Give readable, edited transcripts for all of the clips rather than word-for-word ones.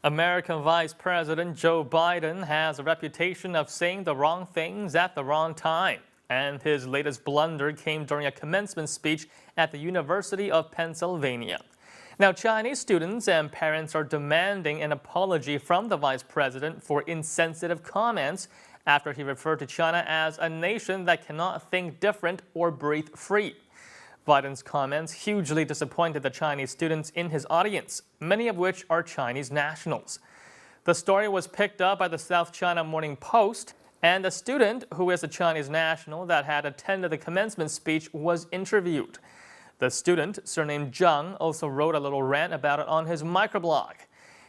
American Vice President Joe Biden has a reputation of saying the wrong things at the wrong time, and his latest blunder came during a commencement speech at the University of Pennsylvania. Now, Chinese students and parents are demanding an apology from the vice president for insensitive comments after he referred to China as a nation that cannot think different or breathe free. Biden's comments hugely disappointed the Chinese students in his audience, many of which are Chinese nationals. The story was picked up by the South China Morning Post, and a student who is a Chinese national that had attended the commencement speech was interviewed. The student, surnamed Zhang, also wrote a little rant about it on his microblog.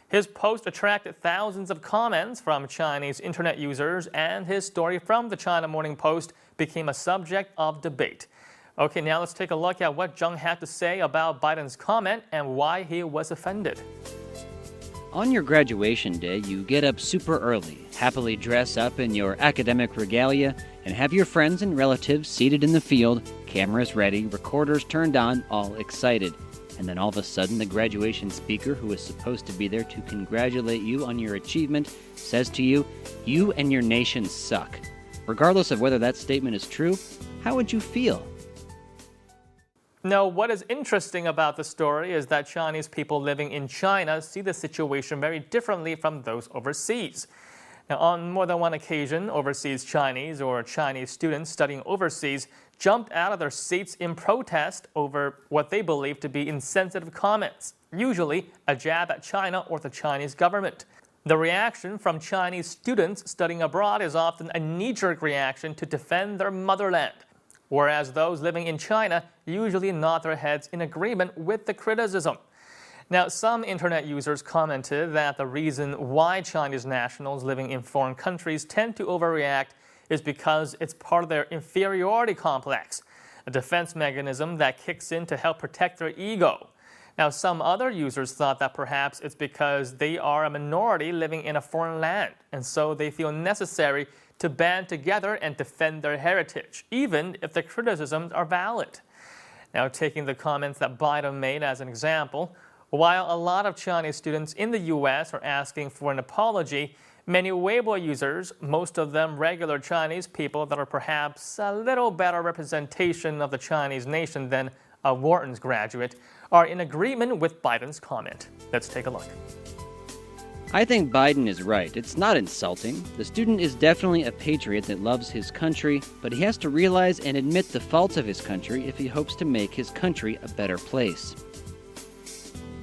His post attracted thousands of comments from Chinese internet users, and his story from the China Morning Post became a subject of debate. Okay, now let's take a look at what Zhang had to say about Biden's comment and why he was offended. On your graduation day, you get up super early, happily dress up in your academic regalia, and have your friends and relatives seated in the field, cameras ready, recorders turned on, all excited. And then all of a sudden, the graduation speaker, who is supposed to be there to congratulate you on your achievement, says to you, "You and your nation suck." Regardless of whether that statement is true, how would you feel? Now, what is interesting about the story is that Chinese people living in China see the situation very differently from those overseas. Now, on more than one occasion, overseas Chinese or Chinese students studying overseas jumped out of their seats in protest over what they believe to be insensitive comments, usually a jab at China or the Chinese government. The reaction from Chinese students studying abroad is often a knee-jerk reaction to defend their motherland, whereas those living in China usually nod their heads in agreement with the criticism. Now, some internet users commented that the reason why Chinese nationals living in foreign countries tend to overreact is because it's part of their inferiority complex, a defense mechanism that kicks in to help protect their ego. Now, some other users thought that perhaps it's because they are a minority living in a foreign land, and so they feel necessary to band together and defend their heritage, even if the criticisms are valid. Now, taking the comments that Biden made as an example, while a lot of Chinese students in the U.S. are asking for an apology, many Weibo users, most of them regular Chinese people that are perhaps a little better representation of the Chinese nation than a Wharton's graduate, are in agreement with Biden's comment. Let's take a look. I think Biden is right. It's not insulting. The student is definitely a patriot that loves his country, but he has to realize and admit the faults of his country if he hopes to make his country a better place.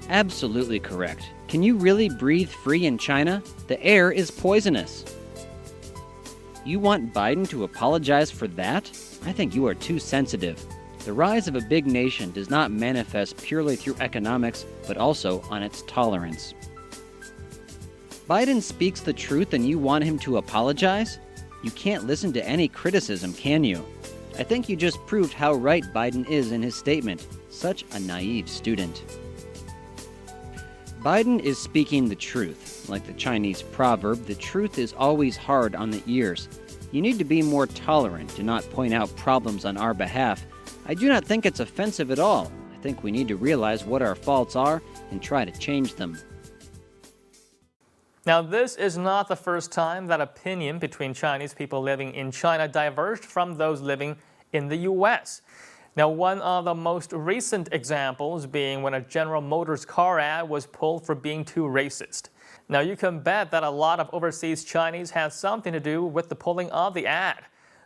Absolutely correct. Can you really breathe free in China? The air is poisonous. You want Biden to apologize for that? I think you are too sensitive. The rise of a big nation does not manifest purely through economics, but also on its tolerance. Biden speaks the truth and you want him to apologize? You can't listen to any criticism, can you? I think you just proved how right Biden is in his statement. Such a naive student. Biden is speaking the truth. Like the Chinese proverb, the truth is always hard on the ears. You need to be more tolerant, do not point out problems on our behalf. I do not think it's offensive at all. I think we need to realize what our faults are and try to change them. Now, this is not the first time that opinion between Chinese people living in China diverged from those living in the U.S. Now, one of the most recent examples being when a General Motors car ad was pulled for being too racist. Now, you can bet that a lot of overseas Chinese had something to do with the pulling of the ad.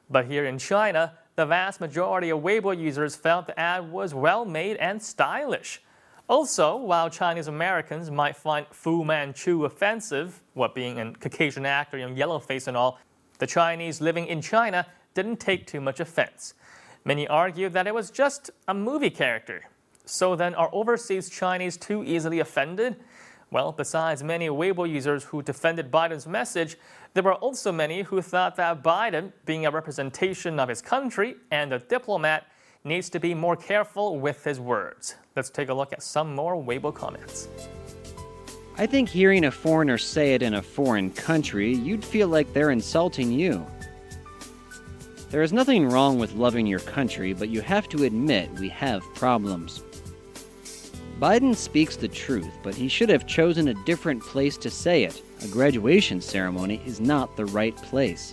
But here in China, the vast majority of Weibo users felt the ad was well-made and stylish. Also, while Chinese Americans might find Fu Manchu offensive, what being a Caucasian actor, yellowface and all, the Chinese living in China didn't take too much offense. Many argue that it was just a movie character. So then, are overseas Chinese too easily offended? Well, besides many Weibo users who defended Biden's message, there were also many who thought that Biden, being a representation of his country and a diplomat, needs to be more careful with his words. Let's take a look at some more Weibo comments. I think hearing a foreigner say it in a foreign country, you'd feel like they're insulting you. There is nothing wrong with loving your country, but you have to admit we have problems. Biden speaks the truth, but he should have chosen a different place to say it. A graduation ceremony is not the right place.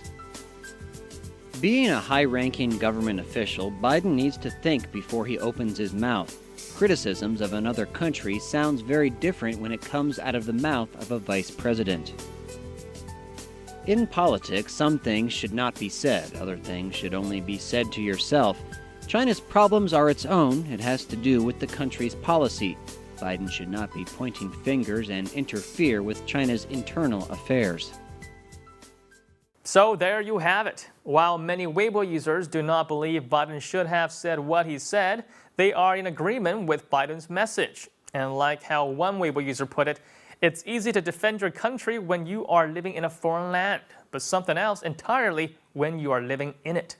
Being a high-ranking government official, Biden needs to think before he opens his mouth. Criticisms of another country sounds very different when it comes out of the mouth of a vice president. In politics, some things should not be said. Other things should only be said to yourself. China's problems are its own. It has to do with the country's policy. Biden should not be pointing fingers and interfere with China's internal affairs. So there you have it. While many Weibo users do not believe Biden should have said what he said, they are in agreement with Biden's message. And like how one Weibo user put it, it's easy to defend your country when you are living in a foreign land, but something else entirely when you are living in it.